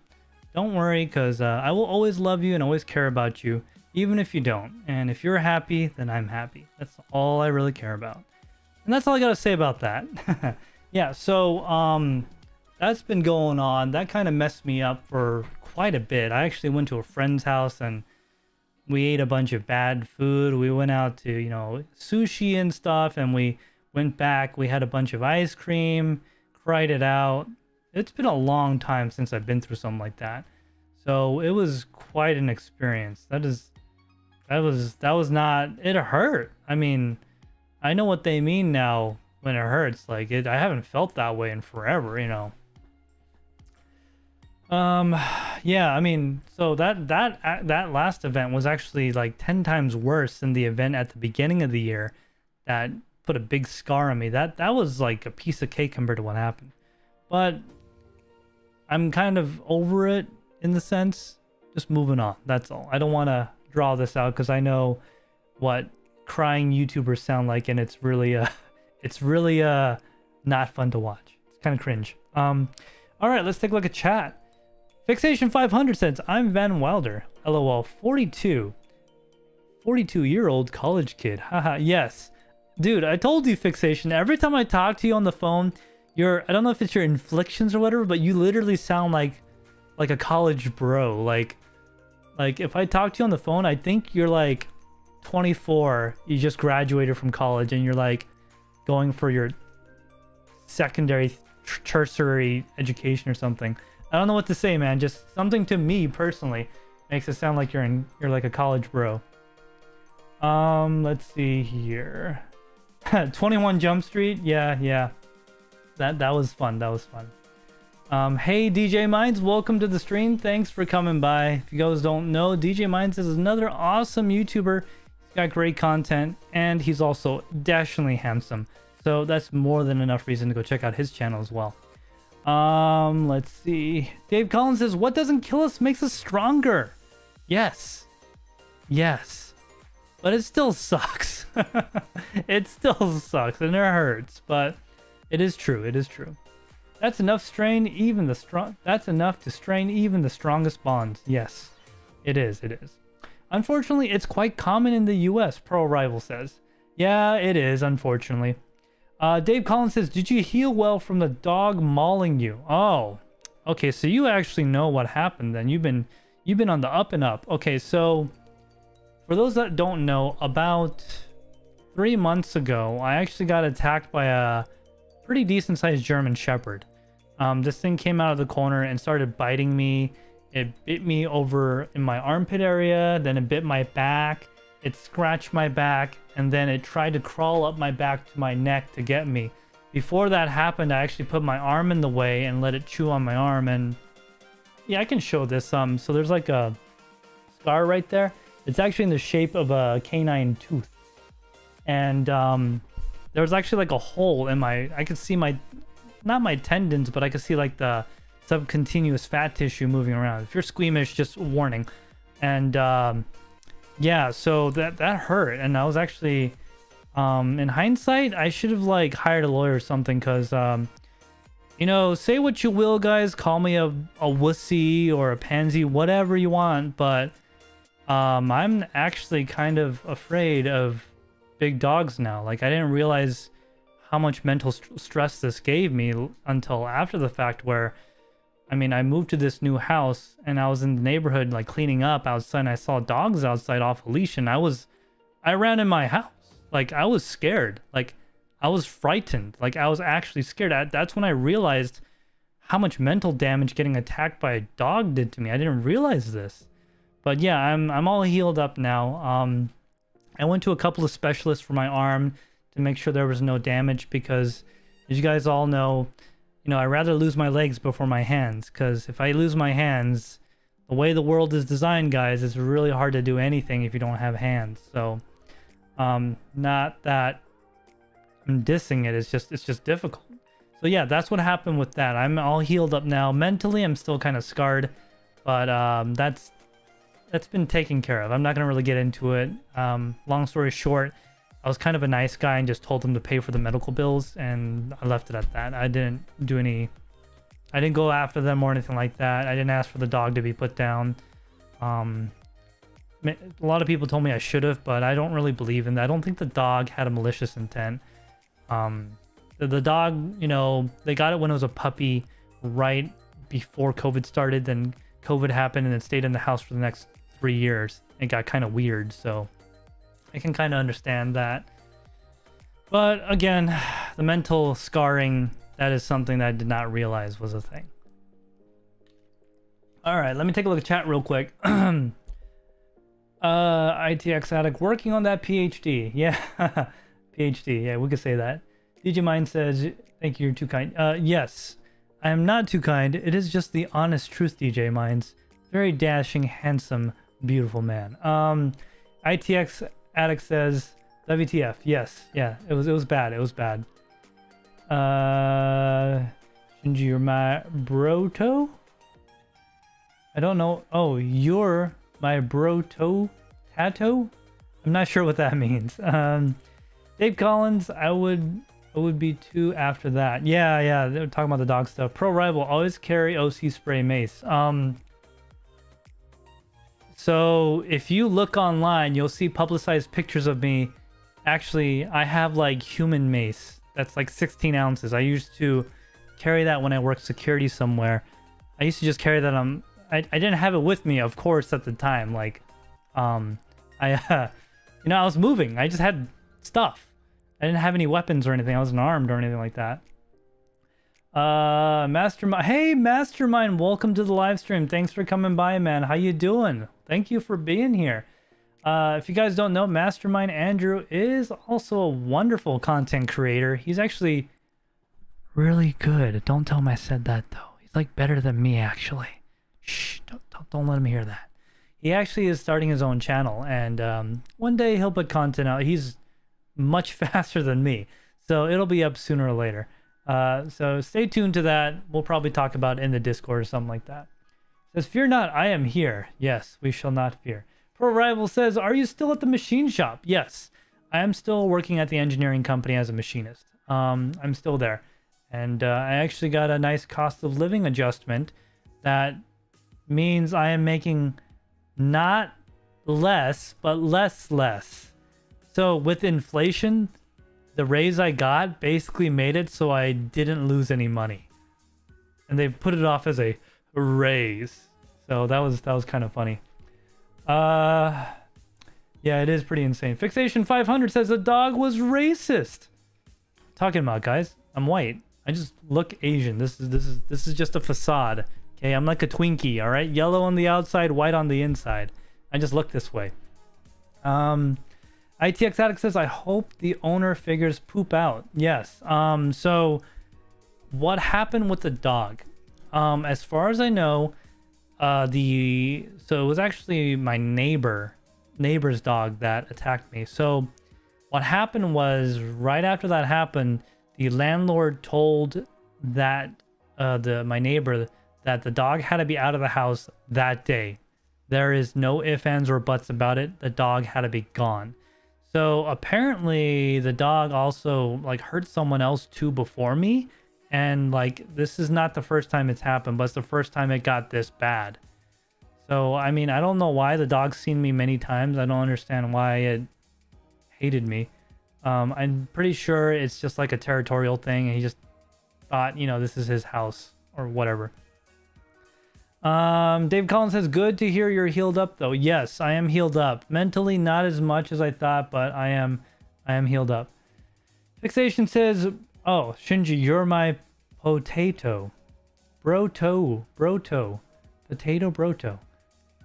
A: worry, because I will always love you and always care about you, even if you don't. And if you're happy, then I'm happy. That's all I really care about. And that's all I got to say about that. Yeah, so that's been going on. That kind of messed me up for quite a bit. I actually went to a friend's house and we ate a bunch of bad food. We went out to, you know, sushi and stuff, and we went back. We had a bunch of ice cream, cried it out. It's been a long time since I've been through something like that. So it was quite an experience. That was not, it hurt. I mean, I know what they mean now when it hurts. Like I haven't felt that way in forever, you know. Yeah, I mean, so that last event was actually like 10 times worse than the event at the beginning of the year that put a big scar on me. That was like a piece of cake compared to what happened. But I'm kind of over it in the sense, just moving on. That's all. I don't want to draw this out because I know what crying YouTubers sound like, and it's really not fun to watch. It's kind of cringe. All right, let's take a look at chat. Fixation 500 says, I'm Van Wilder. LOL, 42-year-old college kid. Haha, yes. Dude, I told you, Fixation, every time I talk to you on the phone, I don't know if it's your inflections or whatever, but you literally sound like a college bro. Like if I talk to you on the phone, I think you're like 24, you just graduated from college and you're like going for your secondary tertiary education or something. I don't know what to say, man. Just something to me personally makes it sound like you're like a college bro. Let's see here. 21 Jump Street. Yeah. That was fun. Hey DJ Minds, welcome to the stream. Thanks for coming by. If you guys don't know, DJ Minds is another awesome YouTuber. He's got great content and he's also dashingly handsome. So that's more than enough reason to go check out his channel as well. Let's see. Dave Collins says, what doesn't kill us makes us stronger. Yes. But it still sucks. It still sucks and it hurts, but it is true. That's enough to strain even the strongest bonds. Yes, it is. Unfortunately, it's quite common in the US, Pro Rival says. Yeah, it is, unfortunately. Dave Collins says, did you heal well from the dog mauling you? Oh, okay, so you actually know what happened then. You've been on the up and up. Okay, so for those that don't know, about 3 months ago, I actually got attacked by a pretty decent sized German Shepherd. This thing came out of the corner and started biting me. It bit me over in my armpit area, then it bit my back. It scratched my back, and then it tried to crawl up my back to my neck to get me. Before that happened, I actually put my arm in the way and let it chew on my arm. And yeah, I can show this. So there's like a scar right there. It's actually in the shape of a canine tooth. And there was actually like a hole in I could see not my tendons, but I could see like the subcutaneous fat tissue moving around. If you're squeamish, just warning. And yeah, so that hurt. And I was actually, in hindsight, I should have like hired a lawyer or something, because say what you will, guys, call me a wussy or a pansy, whatever you want, but I'm actually kind of afraid of big dogs now. Like, I didn't realize how much mental stress this gave me until after the fact, where I moved to this new house and I was in the neighborhood like cleaning up outside, and I saw dogs outside off a leash, and I ran in my house. Like, I was scared. Like, I was frightened. Like, I was actually scared. That's when I realized how much mental damage getting attacked by a dog did to me. I didn't realize this. But yeah, I'm all healed up now. I went to a couple of specialists for my arm to make sure there was no damage, because as you guys all know, I'd rather lose my legs before my hands, because if I lose my hands, the way the world is designed, guys, it's really hard to do anything if you don't have hands. So, not that I'm dissing it, it's just difficult. So yeah, that's what happened with that. I'm all healed up now. Mentally, I'm still kind of scarred, but that's been taken care of. I'm not gonna really get into it. Long story short, I was kind of a nice guy and just told them to pay for the medical bills, and I left it at that. I didn't go after them or anything like that. I didn't ask for the dog to be put down. A lot of people told me I should have, but I don't really believe in that. I don't think the dog had a malicious intent. The dog, they got it when it was a puppy right before COVID started. Then COVID happened and it stayed in the house for the next 3 years. It got kind of weird, so I can kind of understand that. But again, the mental scarring, that is something that I did not realize was a thing. All right, let me take a look at chat real quick. ITX Addict working on that PhD. Yeah, PhD. Yeah, we could say that. DJ Mind says, thank you, you're too kind. Yes, I am not too kind. It is just the honest truth, DJ Minds. Very dashing, handsome, beautiful man. ITX Addict says, WTF. Yes, yeah, it was bad. It was bad. Shinji, you're my broto? I don't know. Oh, you're my broto tato? I'm not sure what that means. Dave Collins, I would It would be 2 after that. Yeah, they were talking about the dog stuff. Pro Rival, always carry OC spray mace. So if you look online, you'll see publicized pictures of me. Actually, I have like human mace. That's like 16 ounces. I used to carry that when I worked security somewhere. I used to just carry that on. I didn't have it with me, of course, at the time. Like, I was moving. I just had stuff. I didn't have any weapons or anything. I wasn't armed or anything like that. Mastermind. Hey, Mastermind. Welcome to the live stream. Thanks for coming by, man. How you doing? Thank you for being here. If you guys don't know, Mastermind Andrew is also a wonderful content creator. He's actually really good. Don't tell him I said that, though. He's like better than me, actually. Shh, don't let him hear that. He actually is starting his own channel, and one day he'll put content out. He's much faster than me, so it'll be up sooner or later. So stay tuned to that. We'll probably talk about it in the Discord or something like that. Says, fear not, I am here. Yes, we shall not fear. Pro Rival says, are you still at the machine shop? Yes, I am still working at the engineering company as a machinist. I'm still there. And I actually got a nice cost of living adjustment that means I am making not less, but less. So with inflation, the raise I got basically made it so I didn't lose any money. And they put it off as a raise. So that was kind of funny. Yeah, it is pretty insane. Fixation 500 says the dog was racist. Talking about, guys, I'm white. I just look Asian. This is just a facade. Okay, I'm like a Twinkie, all right? Yellow on the outside, white on the inside. I just look this way. ITX Addict says, I hope the owner figures poop out. Yes. So what happened with the dog? As far as I know, so it was actually my neighbor's dog that attacked me. So what happened was, right after that happened, the landlord told that my neighbor that the dog had to be out of the house that day. There is no ifs, ands, or buts about it. The dog had to be gone. So apparently the dog also like hurt someone else too before me. And like, this is not the first time it's happened, but it's the first time it got this bad. So, I mean, I don't know why the dog's seen me many times. I don't understand why it hated me. I'm pretty sure it's just like a territorial thing. And he just thought, this is his house or whatever. Dave Collins says, good to hear you're healed up though. Yes, I am healed up. Mentally, not as much as I thought, but I am healed up. Fixation says, oh, Shinji, you're my potato. Broto. Potato broto.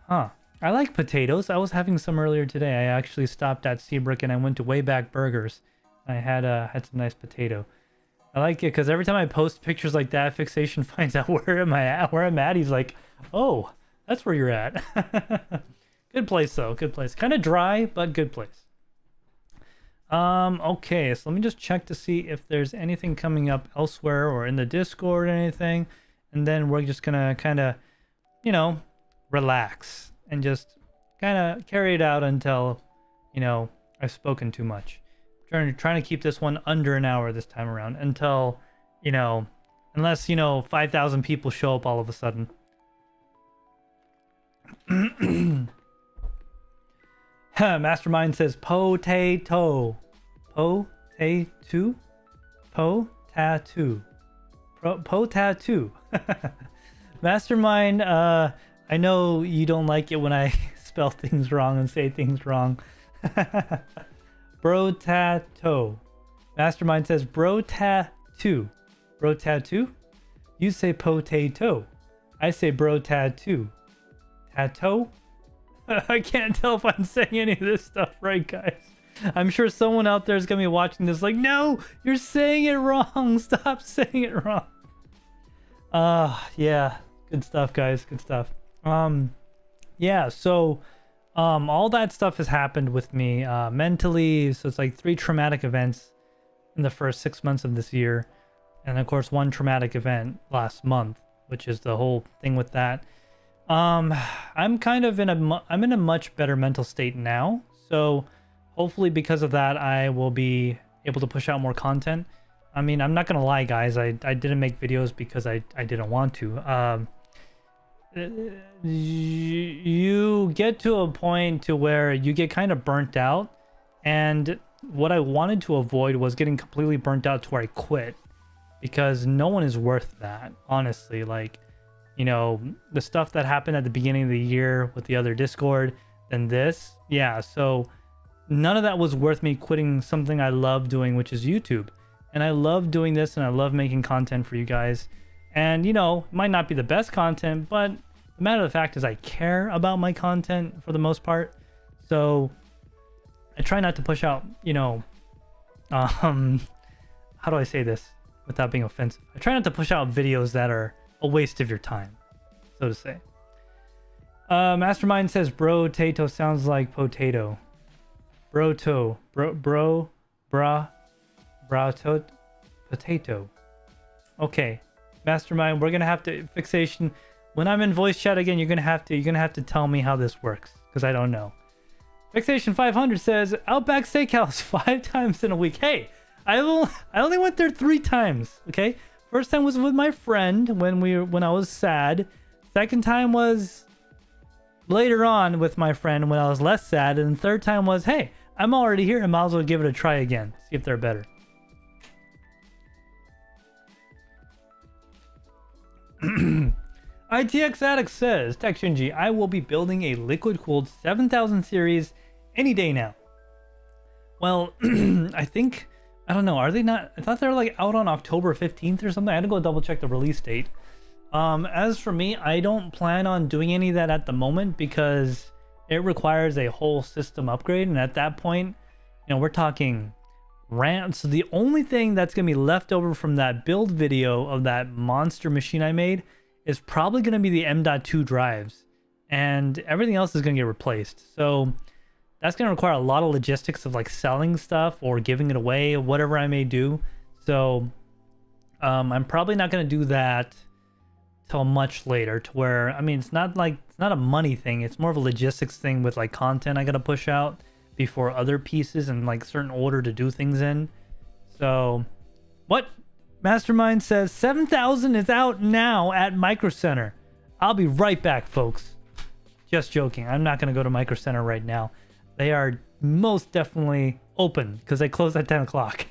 A: Huh. I like potatoes. I was having some earlier today. I actually stopped at Seabrook and I went to Wayback Burgers. I had some nice potato. I like it because every time I post pictures like that, Fixation finds out where am I at, where I'm at. He's like, oh, that's where you're at. Good place though, good place. Kind of dry, but good place. Okay, so let me just check to see if there's anything coming up elsewhere or in the Discord or anything. And then we're just gonna kind of, relax and just kind of carry it out until, I've spoken too much. Trying to keep this one under an hour this time around until, unless, 5,000 people show up all of a sudden. Mastermind says potato. Tattoo. Mastermind, I know you don't like it when I spell things wrong and say things wrong. Bro tattoo. Mastermind says bro tattoo. Bro tattoo? You say potato. I say bro tattoo. Tattoo? I can't tell if I'm saying any of this stuff right, guys. I'm sure someone out there is going to be watching this like, no, you're saying it wrong. Stop saying it wrong. Yeah. Good stuff, guys. Good stuff. Yeah, so all that stuff has happened with me mentally. So it's like 3 traumatic events in the first 6 months of this year. And of course, 1 traumatic event last month, which is the whole thing with that. I'm kind of in a much better mental state now. So hopefully because of that, I will be able to push out more content. I mean, I'm not gonna lie, guys. I didn't make videos because I didn't want to. You get to a point to where you get kind of burnt out, and what I wanted to avoid was getting completely burnt out to where I quit, because no one is worth that, honestly. Like, you know, the stuff that happened at the beginning of the year with the other Discord, then this, yeah, so none of that was worth me quitting something I love doing, which is YouTube. And I love doing this, and I love making content for you guys. And, you know, it might not be the best content, but the matter of the fact is I care about my content for the most part. So I try not to push out, you know, how do I say this without being offensive? I try not to push out videos that are a waste of your time, so to say. Mastermind says, bro, tato sounds like potato. Bro-to, potato. Okay, Mastermind, we're gonna have to fixation. When I'm in voice chat again, you're gonna have to tell me how this works, because I don't know. Fixation 500 says Outback Steakhouse 5 times in a week. Hey, I only went there 3 times. Okay, first time was with my friend when I was sad. Second time was later on with my friend when I was less sad, and the third time was, hey, I'm already here, I might as well give it a try again, see if they're better. ITX Addict says, TekShinji, I will be building a liquid-cooled 7000 series any day now. Well, I don't know, are they not? I thought they were like out on October 15th or something. I had to go double check the release date. As for me, I don't plan on doing any of that at the moment because it requires a whole system upgrade, and at that point, you know, we're talking RAM. So the only thing that's going to be left over from that build video of that monster machine I made is probably going to be the M.2 drives, and everything else is going to get replaced. So that's going to require a lot of logistics of like selling stuff or giving it away, whatever I may do. So I'm probably not going to do that till much later, to where, I mean, it's not a money thing, it's more of a logistics thing with like content I gotta push out before other pieces and like certain order to do things in. So what Mastermind says 7000 is out now at Micro Center. I'll be right back, folks. Just joking, I'm not gonna go to Micro Center right now. They are most definitely open because they close at 10 o'clock.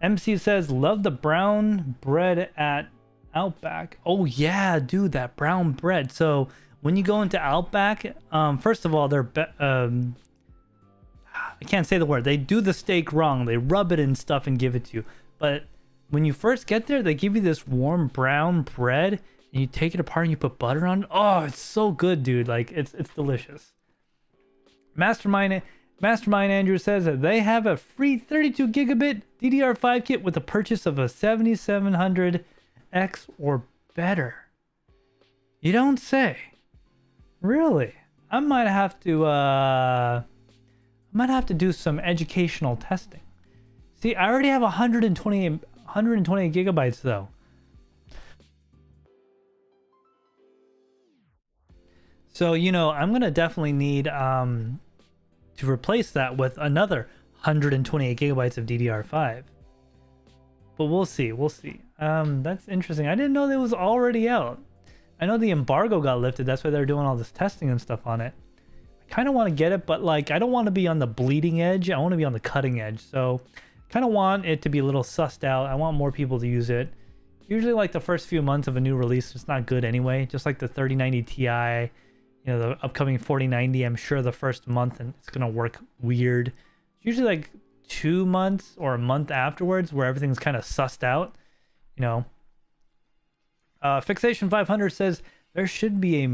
A: MC says, love the brown bread at Outback. Oh yeah, dude, that brown bread. So when you go into Outback, first of all, I can't say the word. They do the steak wrong. They rub it in stuff and give it to you. But when you first get there, they give you this warm brown bread, and you take it apart and you put butter on it. Oh, it's so good, dude. Like, it's delicious. Mastermind Andrew says that they have a free 32 gigabit DDR5 kit with the purchase of a 7700X or better. You don't say. Really? I might have to do some educational testing. See, I already have 120 gigabytes though. So, you know, I'm gonna definitely need to replace that with another 128 gigabytes of DDR5. But we'll see. That's interesting. I didn't know that was already out. I know the embargo got lifted. That's why they're doing all this testing and stuff on it. I kind of want to get it, but like, I don't want to be on the bleeding edge. I want to be on the cutting edge. So kind of want it to be a little sussed out. I want more people to use it. Usually like the first few months of a new release, it's not good anyway. Just like the 3090 Ti, you know, the upcoming 4090, I'm sure the first month and it's gonna work weird. It's usually like 2 months or a month afterwards where everything's kind of sussed out, you know. Fixation 500 says there should be a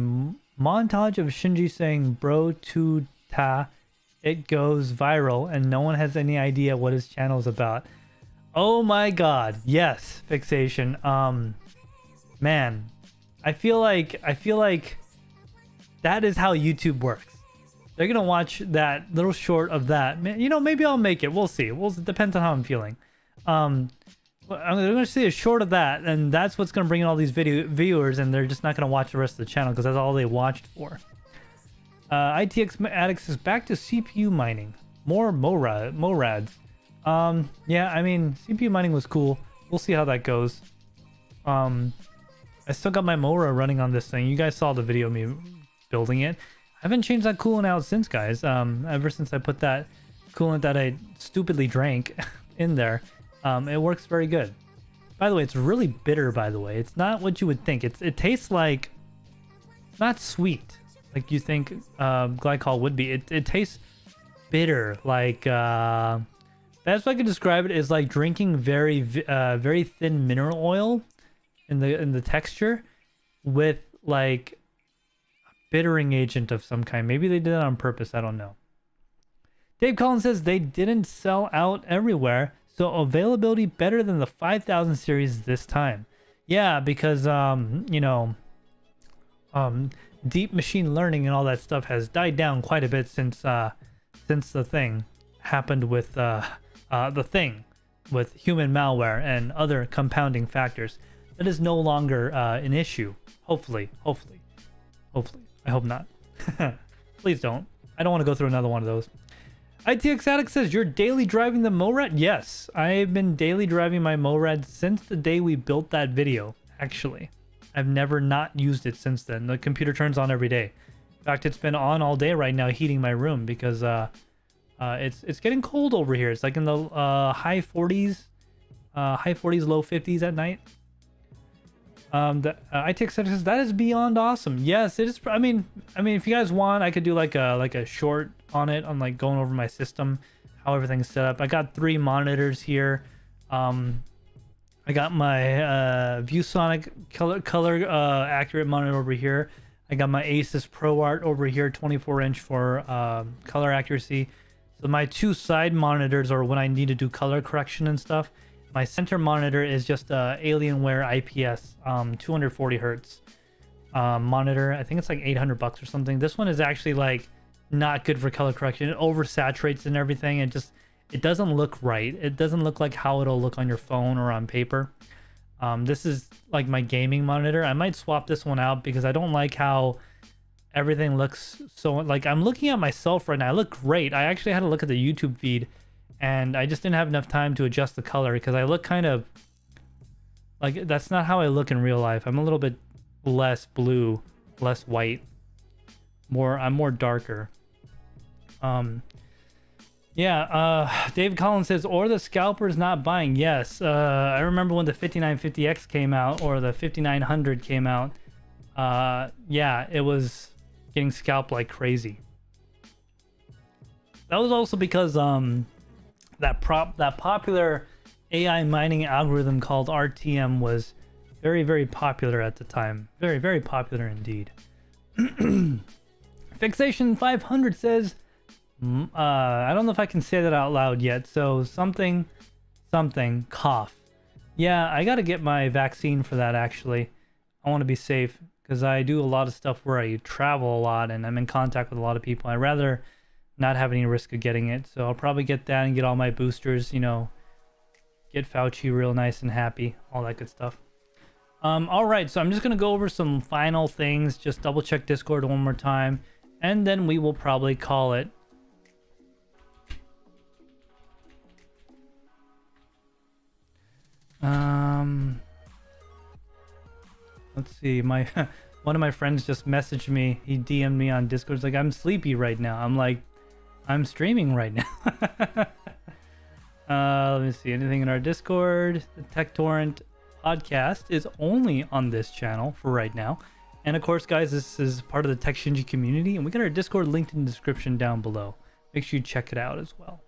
A: montage of Shinji saying bro to ta, it goes viral, and no one has any idea what his channel is about. Oh my god, yes, Fixation. Man, I feel like that is how YouTube works. They're gonna watch that little short of that. You know, maybe I'll make it. We'll see. It depends on how I'm feeling. I'm gonna see a short of that, and that's what's gonna bring in all these viewers, and they're just not gonna watch the rest of the channel because that's all they watched for. ITX Addicts is back to CPU mining. More MORADs. Yeah, I mean, CPU mining was cool. We'll see how that goes. I still got my Mora running on this thing. You guys saw the video of me building it. I haven't changed that coolant out since, guys. Ever since I put that coolant that I stupidly drank in there. It works very good. By the way, it's really bitter, by the way. It's not what you would think. It tastes like... not sweet, like you think glycol would be. It tastes bitter. Like... best way I can describe it is like drinking very thin mineral oil in the texture with like a bittering agent of some kind. Maybe they did it on purpose. I don't know. Dave Collins says they didn't sell out everywhere, so availability better than the 5000 series this time. Yeah, because you know, deep machine learning and all that stuff has died down quite a bit since the thing happened with the thing with human malware and other compounding factors. That is no longer an issue. Hopefully. I hope not. Please don't. I don't want to go through another one of those. ITX Addict says, you're daily driving the MORAD? Yes, I've been daily driving my MORAD since the day we built that video, actually. I've never not used it since then. The computer turns on every day. In fact, it's been on all day right now heating my room because it's getting cold over here. It's like in the high 40s, low 50s at night. ITX says that is beyond awesome. Yes, it is. I mean, if you guys want, I could do like a short on it, on like going over my system, how everything's set up. I got 3 monitors here. I got my ViewSonic color accurate monitor over here. I got my Asus ProArt over here, 24-inch for color accuracy. So my 2 side monitors are when I need to do color correction and stuff. My center monitor is just a Alienware IPS 240 hertz monitor. I think it's like $800 or something. This one is actually like not good for color correction. It oversaturates and everything. It doesn't look right. It doesn't look like how it'll look on your phone or on paper. This is like my gaming monitor. I might swap this one out because I don't like how everything looks. So like I'm looking at myself right now. I look great. I actually had to look at the YouTube feed and I just didn't have enough time to adjust the color because I look kind of like that's not how I look in real life. I'm a little bit less blue, less white. I'm more darker. Yeah, David Collins says, or the scalper's not buying. Yes, I remember when the 5950X came out, or the 5900 came out. Yeah, it was getting scalped like crazy. That was also because that popular AI mining algorithm called RTM was very, very popular at the time. Very, very popular indeed. Fixation 500 says, I don't know if I can say that out loud yet. So something, cough. Yeah, I got to get my vaccine for that, actually. I want to be safe because I do a lot of stuff where I travel a lot and I'm in contact with a lot of people. I'd rather not have any risk of getting it. So I'll probably get that and get all my boosters, you know, get Fauci real nice and happy, all that good stuff. All right, so I'm just going to go over some final things. Just double check Discord one more time. And then we will probably call it. Let's see. My one of my friends just messaged me. He DM'd me on Discord. He's like, I'm sleepy right now. I'm like, I'm streaming right now. Let me see. Anything in our Discord? The Tek Torrent Podcast is only on this channel for right now. And of course, guys, this is part of the TekShinji community, and we got our Discord linked in the description down below. Make sure you check it out as well.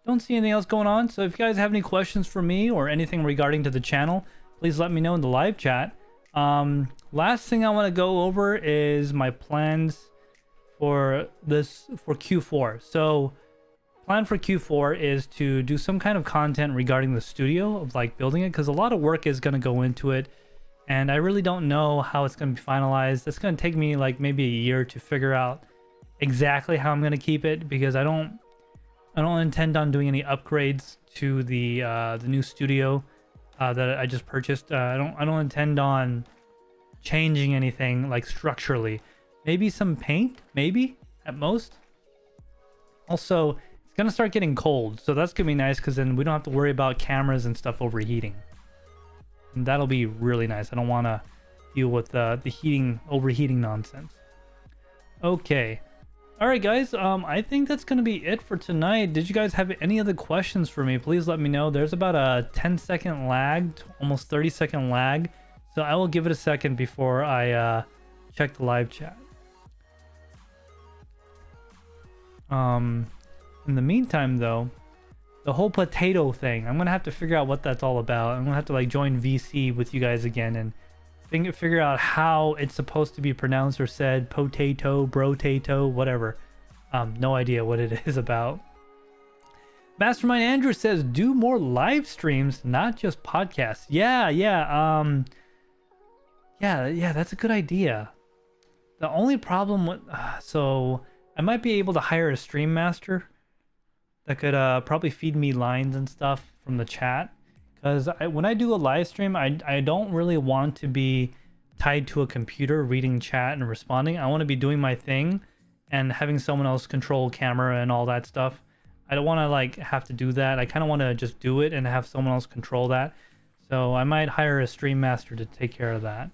A: Don't see anything else going on, so if you guys have any questions for me or anything regarding to the channel, please let me know in the live chat. Last thing I want to go over is my plans for Q4. So, plan for Q4 is to do some kind of content regarding the studio of like building it, because a lot of work is going to go into it. And I really don't know how it's going to be finalized. It's going to take me like maybe a year to figure out exactly how I'm going to keep it, because I don't intend on doing any upgrades to the new studio that I just purchased. I don't intend on changing anything like structurally. Maybe some paint, maybe. at most. Also, it's gonna start getting cold, so that's gonna be nice because then we don't have to worry about cameras and stuff overheating. And that'll be really nice. I don't want to deal with the overheating nonsense. Okay. All right, guys. I think that's gonna be it for tonight. Did you guys have any other questions for me? Please let me know. There's about a 10-second lag, almost 30-second lag, so I will give it a second before I check the live chat. In the meantime, though, the whole potato thing, I'm gonna have to figure out what that's all about. I'm gonna have to like join VC with you guys again and figure out how it's supposed to be pronounced or said. Potato, brotato, whatever. No idea what it is about. Mastermind Andrew says, do more live streams, not just podcasts. Yeah, that's a good idea. The only problem with so I might be able to hire a stream master that could probably feed me lines and stuff from the chat. Because when I do a live stream, I don't really want to be tied to a computer reading chat and responding. I want to be doing my thing and having someone else control camera and all that stuff. I don't want to like have to do that. I kind of want to just do it and have someone else control that. So I might hire a stream master to take care of that.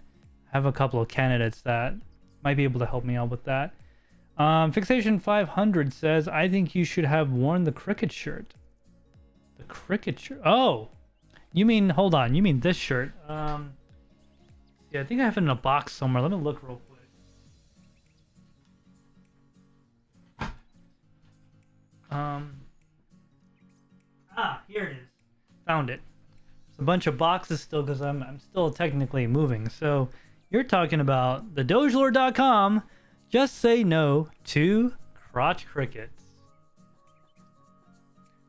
A: I have a couple of candidates that might be able to help me out with that. Fixation 500 says, I think you should have worn the cricket shirt. The cricket shirt? Oh! You mean, hold on, you mean this shirt. Yeah, I think I have it in a box somewhere. Let me look real quick. Here it is. Found it. It's a bunch of boxes still because I'm still technically moving. So you're talking about the dogelord.com. Just say no to crotch crickets.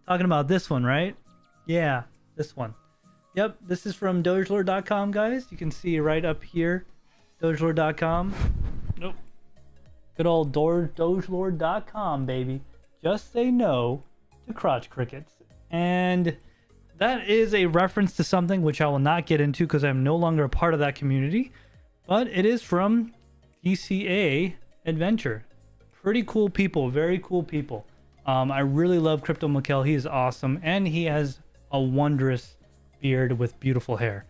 A: Talking about this one, right? Yeah, this one. Yep, this is from dogelord.com, guys. You can see right up here, dogelord.com. Nope. Good old dogelord.com, baby. Just say no to crotch crickets. And that is a reference to something which I will not get into because I'm no longer a part of that community. But it is from DCA Adventure. Pretty cool people, very cool people. I really love Crypto Mikkel. He is awesome. And he has a wondrous beard with beautiful hair.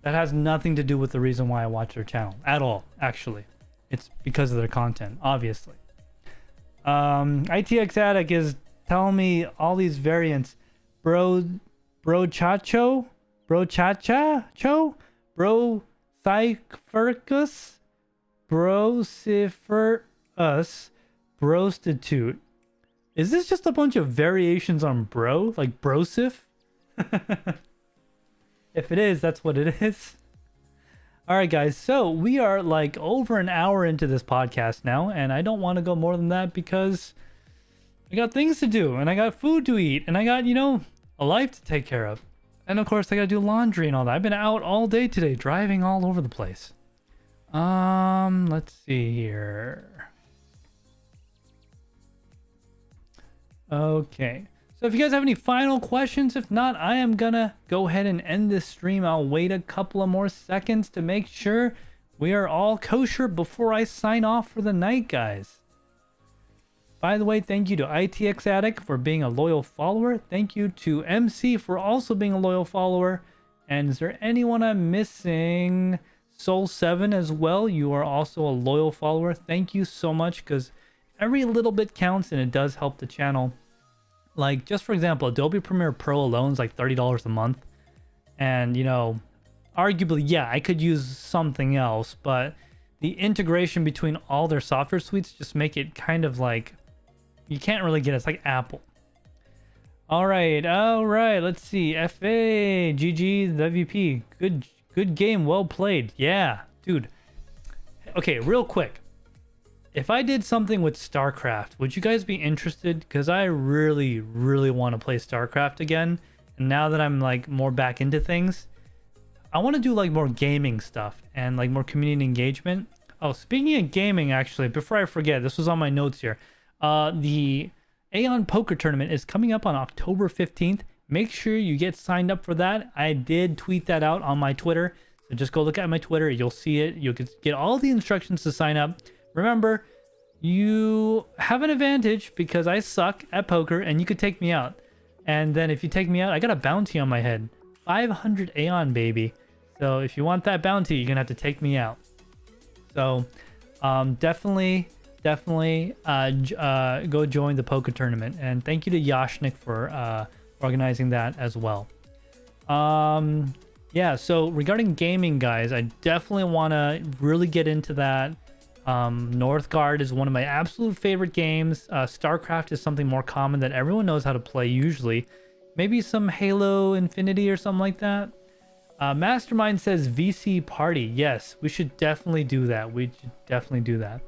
A: That has nothing to do with the reason why I watch their channel at all, actually. It's because of their content, obviously. ITX Addict is telling me all these variants. Brochacho, Brociphercus, Brociferus, Prostitute. Is this just a bunch of variations on bro? Like brosif? If it is, that's what it is. Alright guys, so we are like over an hour into this podcast now, and I don't want to go more than that because I got things to do, and I got food to eat, and I got, you know, a life to take care of. And of course I gotta do laundry and all that. I've been out all day today, driving all over the place. Let's see here. Okay. So if you guys have any final questions, if not, I am gonna go ahead and end this stream. I'll wait a couple of more seconds to make sure we are all kosher before I sign off for the night, guys. By the way, thank you to ITX Addict for being a loyal follower. Thank you to MC for also being a loyal follower. And is there anyone I'm missing? Soul7 as well. You are also a loyal follower. Thank you so much, because every little bit counts and it does help the channel. Like, just for example, Adobe Premiere Pro alone is like $30 a month. And, you know, arguably, yeah, I could use something else, but the integration between all their software suites just make it kind of like, you can't really get it. It's like Apple. All right. Let's see. FA, GG, the MVP. Good game. Well played. Yeah, dude. Okay, real quick. If I did something with StarCraft, would you guys be interested? Because I really, really want to play StarCraft again. And now that I'm like more back into things, I want to do like more gaming stuff and like more community engagement. Oh, speaking of gaming, actually, before I forget, this was on my notes here. The Aeon Poker Tournament is coming up on October 15th. Make sure you get signed up for that. I did tweet that out on my Twitter. So just go look at my Twitter. You'll see it. You'll get all the instructions to sign up. Remember, you have an advantage because I suck at poker and you could take me out. And then if you take me out, I got a bounty on my head. 500 Aeon, baby. So if you want that bounty, you're gonna have to take me out. So definitely go join the poker tournament. And thank you to Yashnik for organizing that as well. Yeah, so regarding gaming, guys, I definitely want to really get into that. Northgard is one of my absolute favorite games. StarCraft is something more common that everyone knows how to play usually. Maybe some Halo Infinity or something like that. Mastermind says VC party. Yes, we should definitely do that. We should definitely do that.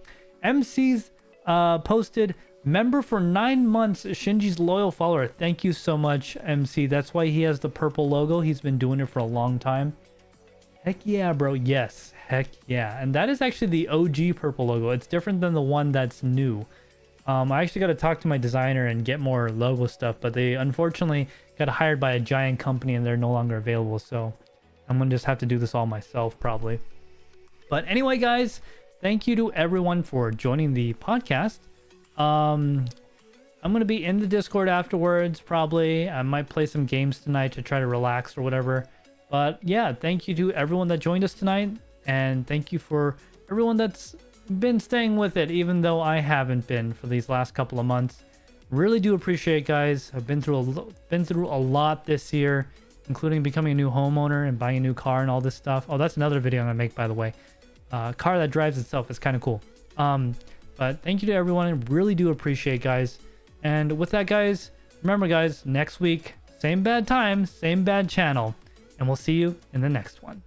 A: MC's posted member for 9 months, Shinji's loyal follower. Thank you so much, MC. That's why he has the purple logo. He's been doing it for a long time. Heck yeah, bro. Yes, heck yeah. And that is actually the OG purple logo. It's different than the one that's new. I actually got to talk to my designer and get more logo stuff, but they unfortunately got hired by a giant company and they're no longer available. So I'm going to just have to do this all myself probably. But anyway, guys, thank you to everyone for joining the podcast. I'm going to be in the Discord afterwards, probably. I might play some games tonight to try to relax or whatever. But yeah, thank you to everyone that joined us tonight. And thank you for everyone that's been staying with it, even though I haven't been for these last couple of months. Really do appreciate it, guys. I've been through a lot this year, including becoming a new homeowner and buying a new car and all this stuff. Oh, that's another video I'm going to make, by the way. Car that drives itself is kind of cool. But thank you to everyone. I really do appreciate it, guys. And with that, guys, remember, guys, next week, same bad time, same bad channel. And we'll see you in the next one.